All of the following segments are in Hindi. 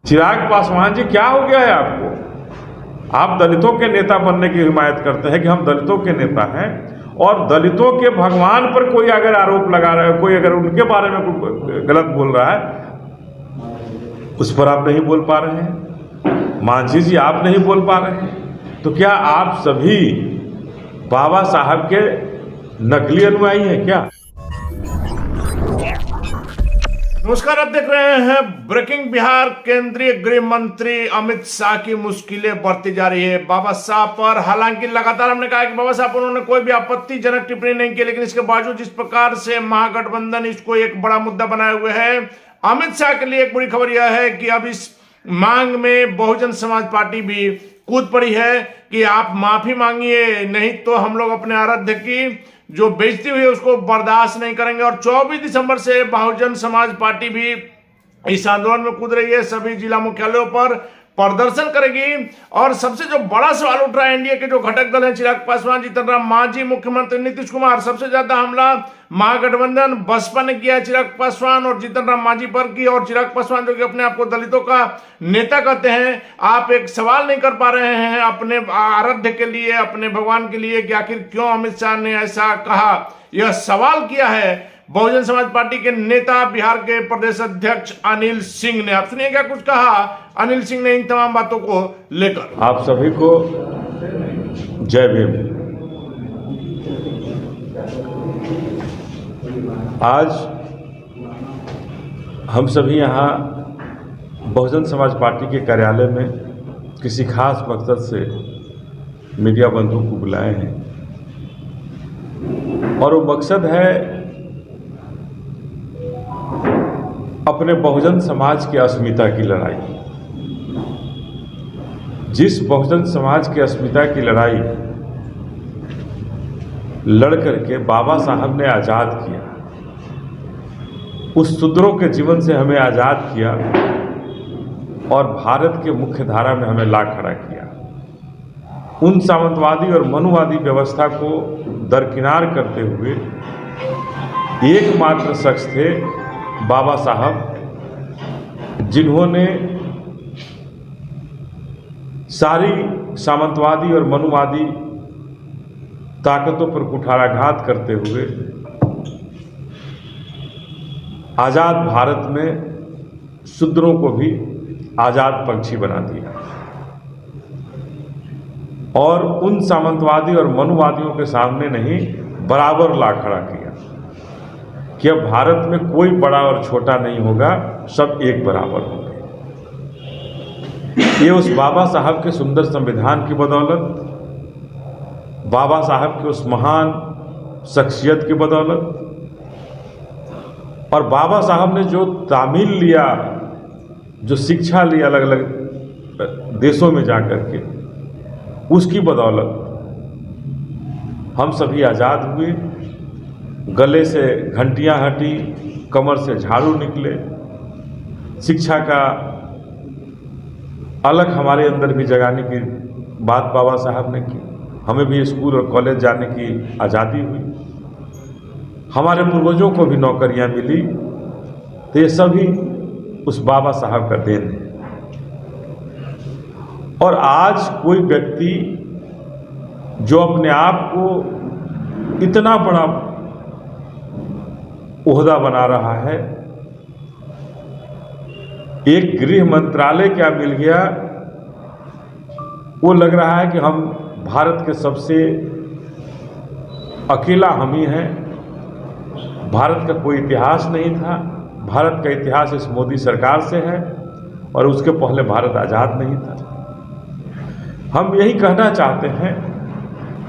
चिराग पासवान जी, क्या हो गया है आपको? आप दलितों के नेता बनने की हिमायत करते हैं कि हम दलितों के नेता हैं, और दलितों के भगवान पर कोई अगर आरोप लगा रहा है, कोई अगर उनके बारे में कोई गलत बोल रहा है, उस पर आप नहीं बोल पा रहे हैं। मांझी जी, आप नहीं बोल पा रहे हैं, तो क्या आप सभी बाबा साहब के नकली अनुयायी हैं क्या? नमस्कार, आप देख रहे हैं ब्रेकिंग बिहार। केंद्रीय गृह मंत्री अमित शाह की मुश्किलें बढ़ती जा रही है बाबा साहब पर। हालांकि लगातार हमने कहा कि बाबा साहब पर उन्होंने कोई भी आपत्तिजनक टिप्पणी नहीं की, लेकिन इसके बावजूद जिस प्रकार से महागठबंधन इसको एक बड़ा मुद्दा बनाए हुए है, अमित शाह के लिए एक बुरी खबर यह है कि अब इस मांग में बहुजन समाज पार्टी भी कूद पड़ी है कि आप माफी मांगिए, नहीं तो हम लोग अपने आराध्य की जो बेइज्जती हुई है उसको बर्दाश्त नहीं करेंगे। और 24 दिसंबर से बहुजन समाज पार्टी भी इस आंदोलन में कूद रही है, सभी जिला मुख्यालयों पर प्रदर्शन करेगी। और सबसे जो बड़ा सवाल उठ रहा है, एनडीए के जो घटक दल हैं, चिराग पासवान, जीतन राम मांझी, मुख्यमंत्री नीतीश कुमार, सबसे ज्यादा हमला महागठबंधन बसपा ने किया है चिराग पासवान और जीतन राम मांझी पर की। और चिराग पासवान जो कि अपने आप को दलितों का नेता कहते हैं, आप एक सवाल नहीं कर पा रहे हैं अपने आराध्य के लिए, अपने भगवान के लिए कि आखिर क्यों अमित शाह ने ऐसा कहा। यह सवाल किया है बहुजन समाज पार्टी के नेता, बिहार के प्रदेश अध्यक्ष अनिल सिंह ने। आप सुनिए क्या कुछ कहा अनिल सिंह ने इन तमाम बातों को लेकर। आप सभी को जय भीम। आज हम सभी यहाँ बहुजन समाज पार्टी के कार्यालय में किसी खास मकसद से मीडिया बंधु को बुलाए हैं, और वो मकसद है अपने बहुजन समाज की अस्मिता की लड़ाई। जिस बहुजन समाज की अस्मिता की लड़ाई लड़ करके बाबा साहब ने आज़ाद किया, उस शूद्रों के जीवन से हमें आज़ाद किया और भारत के मुख्य धारा में हमें ला खड़ा किया, उन सामंतवादी और मनुवादी व्यवस्था को दरकिनार करते हुए एकमात्र शख्स थे बाबा साहब, जिन्होंने सारी सामंतवादी और मनुवादी ताकतों पर कुठाराघात करते हुए आज़ाद भारत में शूद्रों को भी आज़ाद पंछी बना दिया, और उन सामंतवादी और मनुवादियों के सामने नहीं बराबर ला खड़ा किया कि अब भारत में कोई बड़ा और छोटा नहीं होगा, सब एक बराबर होंगे। ये उस बाबा साहब के सुंदर संविधान की बदौलत, बाबा साहब के उस महान शख्सियत की बदौलत, और बाबा साहब ने जो तामील लिया, जो शिक्षा ली अलग अलग देशों में जाकर के, उसकी बदौलत हम सभी आज़ाद हुए। गले से घंटियां हटी, कमर से झाड़ू निकले, शिक्षा का अलग हमारे अंदर भी जगाने की बात बाबा साहब ने की। हमें भी स्कूल और कॉलेज जाने की आज़ादी हुई, हमारे पूर्वजों को भी नौकरियां मिली। तो ये सभी उस बाबा साहब का देन है। और आज कोई व्यक्ति जो अपने आप को इतना बड़ा ओहदा बना रहा है, एक गृह मंत्रालय क्या मिल गया, वो लग रहा है कि हम भारत के सबसे अकेला हम ही हैं। भारत का कोई इतिहास नहीं था, भारत का इतिहास इस मोदी सरकार से है, और उसके पहले भारत आज़ाद नहीं था। हम यही कहना चाहते हैं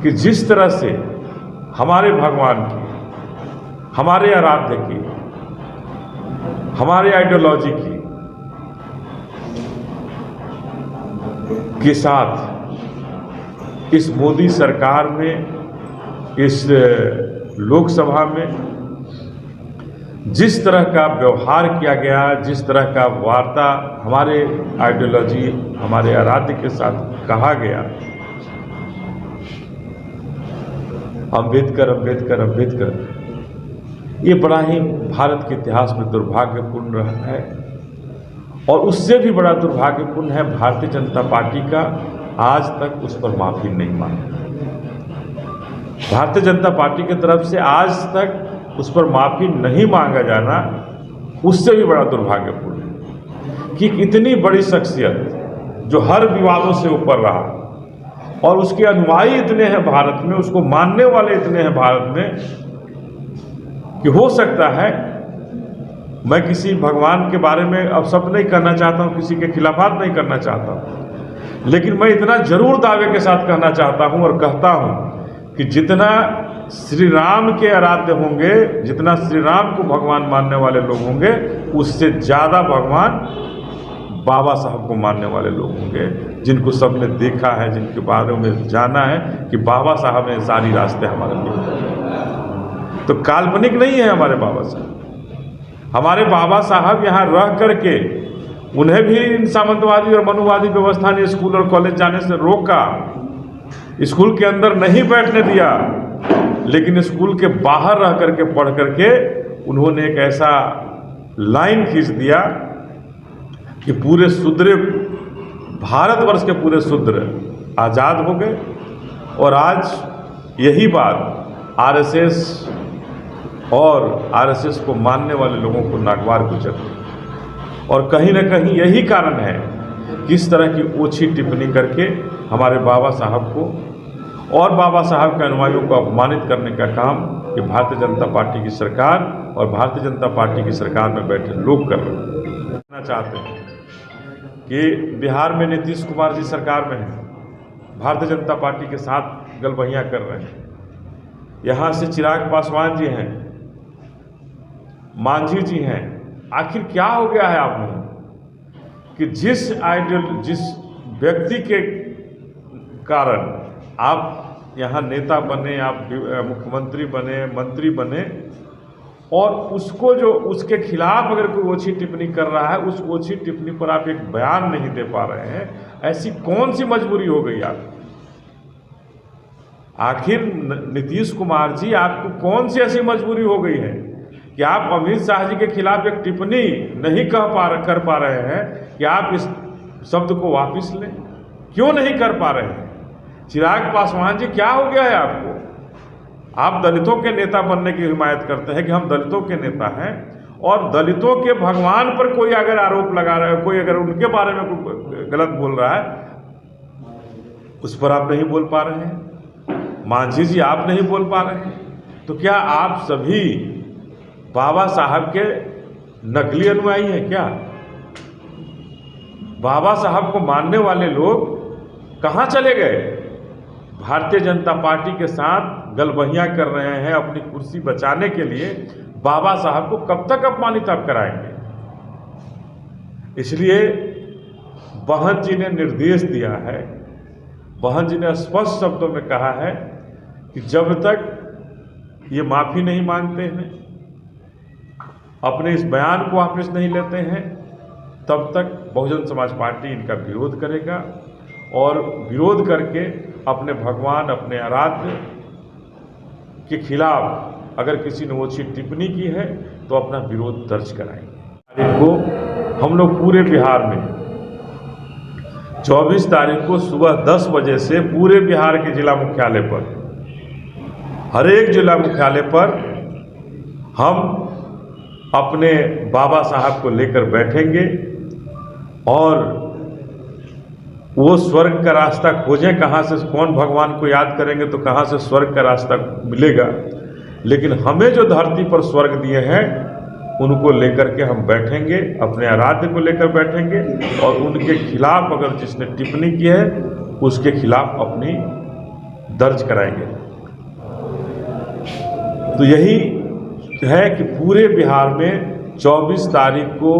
कि जिस तरह से हमारे भगवान की, हमारे आराध्य की, हमारे आइडियोलॉजी की के साथ इस मोदी सरकार में, इस लोकसभा में जिस तरह का व्यवहार किया गया, जिस तरह का वार्ता हमारे आइडियोलॉजी, हमारे आराध्य के साथ कहा गया, अम्बेडकर अम्बेडकर अम्बेडकर, ये बड़ा ही भारत के इतिहास में दुर्भाग्यपूर्ण रहा है। और उससे भी बड़ा दुर्भाग्यपूर्ण है भारतीय जनता पार्टी का आज तक उस पर माफ़ी नहीं मांगी। भारतीय जनता पार्टी की तरफ से आज तक उस पर माफ़ी नहीं मांगा जाना उससे भी बड़ा दुर्भाग्यपूर्ण है कि इतनी बड़ी शख्सियत जो हर विवादों से ऊपर रहा और उसके अनुयायी इतने हैं भारत में, उसको मानने वाले इतने हैं भारत में कि हो सकता है, मैं किसी भगवान के बारे में अब शब्द नहीं करना चाहता हूँ, किसी के खिलाफात नहीं करना चाहता हूँ, लेकिन मैं इतना जरूर दावे के साथ कहना चाहता हूँ और कहता हूँ कि जितना श्री राम के आराध्य होंगे, जितना श्री राम को भगवान मानने वाले लोग होंगे, उससे ज़्यादा भगवान बाबा साहब को मानने वाले लोग होंगे, जिनको सबने देखा है, जिनके बारे में जाना है कि बाबा साहब ने सारी रास्ते हमारे लिए। तो काल्पनिक नहीं है हमारे बाबा साहब। हमारे बाबा साहब यहाँ रह करके, उन्हें भी इन सामंतवादी और मनुवादी व्यवस्था ने स्कूल और कॉलेज जाने से रोका, स्कूल के अंदर नहीं बैठने दिया, लेकिन स्कूल के बाहर रह करके पढ़ करके उन्होंने एक ऐसा लाइन खींच दिया कि पूरे शूद्र, भारतवर्ष के पूरे शूद्र आज़ाद हो गए। और आज यही बात आरएसएस और आरएसएस को मानने वाले लोगों को नागवार गुजर गई। और कहीं ना कहीं यही कारण है कि इस तरह की ओछी टिप्पणी करके हमारे बाबा साहब को और बाबा साहब के अनुयायियों को अपमानित करने का काम ये भारतीय जनता पार्टी की सरकार और भारतीय जनता पार्टी की सरकार में बैठे लोग कर रहे चाहते हैं कि बिहार में नीतीश कुमार जी सरकार में हैं, भारतीय जनता पार्टी के साथ गलबहियाँ कर रहे हैं। यहाँ से चिराग पासवान जी हैं, मांझी जी हैं। आखिर क्या हो गया है आप में कि जिस व्यक्ति के कारण आप यहाँ नेता बने, आप मुख्यमंत्री बने, मंत्री बने, और उसको जो उसके खिलाफ अगर कोई ओछी टिप्पणी कर रहा है, उस ओछी टिप्पणी पर आप एक बयान नहीं दे पा रहे हैं, ऐसी कौन सी मजबूरी हो गई आप? आखिर नीतीश कुमार जी, आपको कौन सी ऐसी मजबूरी हो गई है कि आप अमित शाह जी के खिलाफ एक टिप्पणी नहीं कर पा रहे हैं कि आप इस शब्द को वापस लें? क्यों नहीं कर पा रहे हैं? चिराग पासवान जी, क्या हो गया है आपको? आप दलितों के नेता बनने की हिमायत करते हैं कि हम दलितों के नेता हैं, और दलितों के भगवान पर कोई अगर आरोप लगा रहा है, कोई अगर उनके बारे में कोई गलत बोल रहा है, उस पर आप नहीं बोल पा रहे हैं। मांझी जी, आप नहीं बोल पा रहे हैं। तो क्या आप सभी बाबा साहब के नकली अनुयायी हैं क्या? बाबा साहब को मानने वाले लोग कहाँ चले गए? भारतीय जनता पार्टी के साथ गलबहियाँ कर रहे हैं अपनी कुर्सी बचाने के लिए। बाबा साहब को कब तक अपमानित आप कराएंगे? इसलिए बहन जी ने निर्देश दिया है, बहन जी ने स्पष्ट शब्दों में कहा है कि जब तक ये माफ़ी नहीं मांगते हैं, अपने इस बयान को वापस नहीं लेते हैं, तब तक बहुजन समाज पार्टी इनका विरोध करेगा, और विरोध करके अपने भगवान, अपने आराध्य के खिलाफ अगर किसी ने ओछी टिप्पणी की है तो अपना विरोध दर्ज कराएंगे। तारीख को हम लोग पूरे बिहार में 24 तारीख को सुबह 10 बजे से पूरे बिहार के जिला मुख्यालय पर, हर एक जिला मुख्यालय पर हम अपने बाबा साहब को लेकर बैठेंगे और वो स्वर्ग का रास्ता खोजें। कहाँ से, कौन भगवान को याद करेंगे तो कहाँ से स्वर्ग का रास्ता मिलेगा, लेकिन हमें जो धरती पर स्वर्ग दिए हैं उनको लेकर के हम बैठेंगे, अपने आराध्य को लेकर बैठेंगे, और उनके खिलाफ अगर जिसने टिप्पणी की है उसके खिलाफ अपनी दर्ज कराएंगे। तो यही है कि पूरे बिहार में 24 तारीख को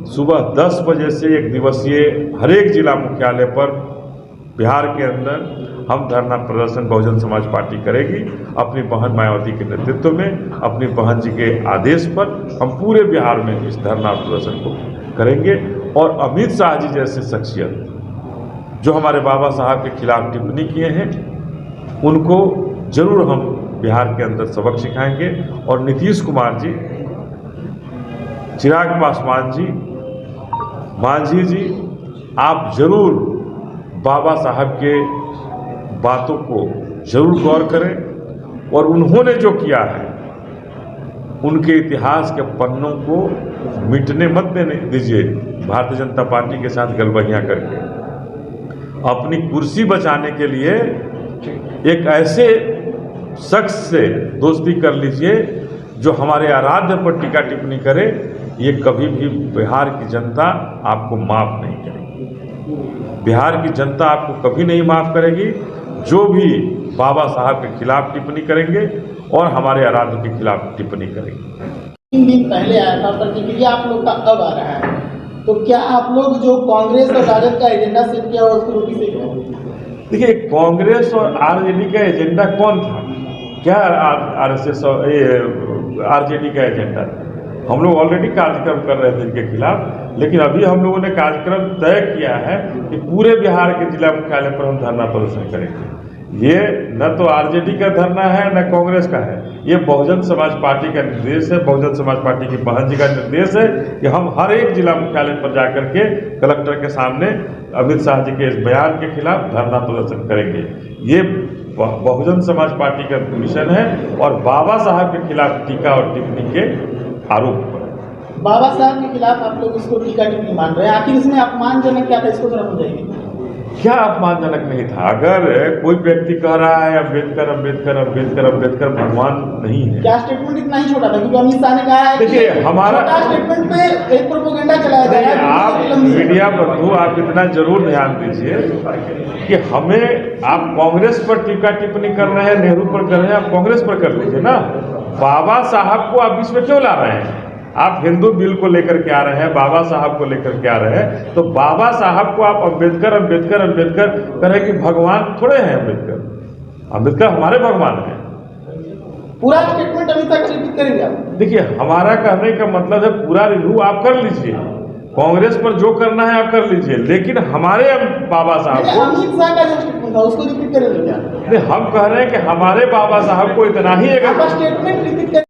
सुबह 10 बजे से एक दिवसीय हर एक जिला मुख्यालय पर बिहार के अंदर हम धरना प्रदर्शन बहुजन समाज पार्टी करेगी। अपनी बहन मायावती के नेतृत्व में, अपनी बहन जी के आदेश पर हम पूरे बिहार में इस धरना प्रदर्शन को करेंगे। और अमित शाह जी जैसे शख्सियत जो हमारे बाबा साहब के खिलाफ टिप्पणी किए हैं, उनको जरूर हम बिहार के अंदर सबक सिखाएंगे। और नीतीश कुमार जी, चिराग पासवान जी, मांझी जी, आप जरूर बाबा साहब के बातों को जरूर गौर करें और उन्होंने जो किया है उनके इतिहास के पन्नों को मिटने मत देने दीजिए भारतीय जनता पार्टी के साथ गलबहियां करके। अपनी कुर्सी बचाने के लिए एक ऐसे शख्स से दोस्ती कर लीजिए जो हमारे आराध्य पर टीका टिप्पणी करे। ये कभी भी बिहार की जनता आपको माफ़ नहीं करेगी। बिहार की जनता आपको कभी नहीं माफ़ करेगी जो भी बाबा साहब के खिलाफ टिप्पणी करेंगे और हमारे आराध्य के खिलाफ टिप्पणी करेंगे। 3 दिन पहले आया था, प्रतिक्रिया आप लोग का अब आ रहा है, तो क्या आप लोग जो कांग्रेस और राजद का एजेंडा सेट किया हुआ उसको रोटी सेक रहे हैं? देखिए, कांग्रेस और आरजेडी का एजेंडा कौन था? क्या आरएसएस और आरजेडी का एजेंडा था? हम लोग ऑलरेडी कार्यक्रम कर रहे थे इनके खिलाफ, लेकिन अभी हम लोगों ने कार्यक्रम तय किया है कि पूरे बिहार के जिला मुख्यालय पर हम धरना प्रदर्शन करेंगे। ये न तो आरजेडी का धरना है न कांग्रेस का है, ये बहुजन समाज पार्टी का निर्देश है। बहुजन समाज पार्टी की बहन जी का निर्देश है कि हम हर एक जिला मुख्यालय पर जाकर के कलेक्टर के सामने अमित शाह जी के इस बयान के खिलाफ धरना प्रदर्शन करेंगे। ये बहुजन समाज पार्टी का मिशन है और बाबा साहब के खिलाफ टीका और टिप्पणी के आरोप पर। बाबा साहब के खिलाफ आप लोग इसको टीका टिप्पणी मान रहे हैं, आखिर इसमें अपमानजनक क्या था, इसको जरा बताइए। क्या अपमानजनक नहीं था? अगर कोई व्यक्ति कह रहा है अम्बेडकर अम्बेडकर अम्बेडकर अम्बेडकर भगवान नहीं है, क्या स्टेटमेंट इतना ही छोटा था? क्योंकि अमित शाह ने कहा है देखिए हमारा स्टेटमेंट पे एक प्रोपेगेंडा चलाया जा रहा है। आप मीडिया बंधु, आप इतना जरूर ध्यान दीजिए कि हमें आप कांग्रेस पर टीका टिप्पणी कर रहे हैं, नेहरू पर कर रहे हैं, आप कांग्रेस पर कर लीजिए ना। बाबा साहब को आप इसमें क्यों ला रहे हैं? आप हिंदू बिल को लेकर के आ रहे हैं, बाबा साहब को लेकर के आ रहे हैं, तो बाबा साहब को आप अम्बेडकर अम्बेडकर अम्बेडकर करें कि भगवान थोड़े हैं अम्बेडकर। अम्बेडकर हमारे भगवान हैं। पूरा स्टेटमेंट अभी तक रिपीट करेंगे आप? देखिए, हमारा कहने का मतलब है पूरा रिव्यू आप कर लीजिए, कांग्रेस पर जो करना है आप कर लीजिए, लेकिन हमारे बाबा साहब को अमित शाह का जो स्टेटमेंट था उसको रिपीट करेंगे क्या? हम कह रहे हैं कि हमारे बाबा साहब को इतना ही स्टेटमेंट रिपीट करें।